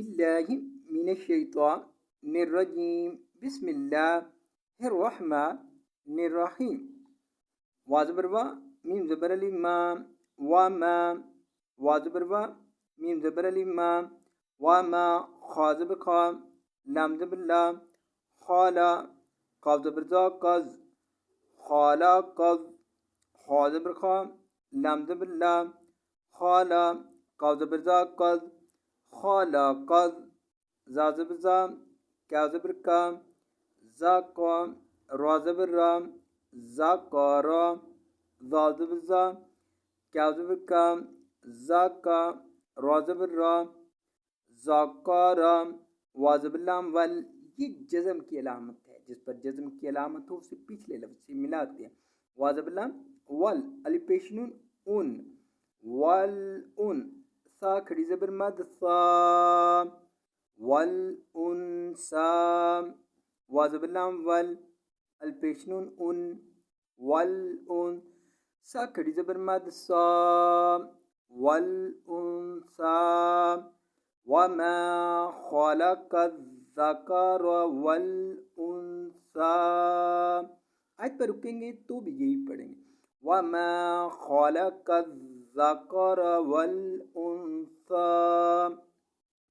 बिल्लाहि मिनश्शैतानिर्रजीम बिस्मिल्लाहिर्रहमानिर्रहीम। वा ज़बर वा, मीम ज़बर अलिफ मा, वा मा। वा ज़बर वा, मीम ज़बर अलिफ मा, वा मा। खा ज़बर खा, लाम ज़बर ला, खाला। काफ ज़बर ज़ा कज़, खाला कज़। खा ज़बर खा, लाम ज़बर ला, खाला। काफ ज़बर ज़ा कज़, खाला कज़। ज़ा ज़बर ज़ा, क्या ज़बर का, ज़ा का। रा ज़बर रा, ज़ा का रा। ज़ा ज़बर ज़ा, क्या ज़बर का, ज़ा का। रा ज़बर रा, ज़ा का रा। वा ज़बर लाम वल। ये जज़म की अलामत है, जिस पर जज़म की अलामत हो उसे पिछले लफ्ज़ से मिलाते हैं। वा ज़बर लाम वल, अलिफ पेश नून उन, वल उन। सा खड़ी ज़बर मद सा, वल उनसा। वा ज़बर लाम वल, अलिफ पेश नून उन, वल उन। सा खड़ी ज़बर मद सा, वल उनसा। वमा खलक़ ज़कर वल उनसा। आज पर रुकेंगे तो भी यही पढ़ेंगे। वमा खलक़ ज़कर वल उनसा।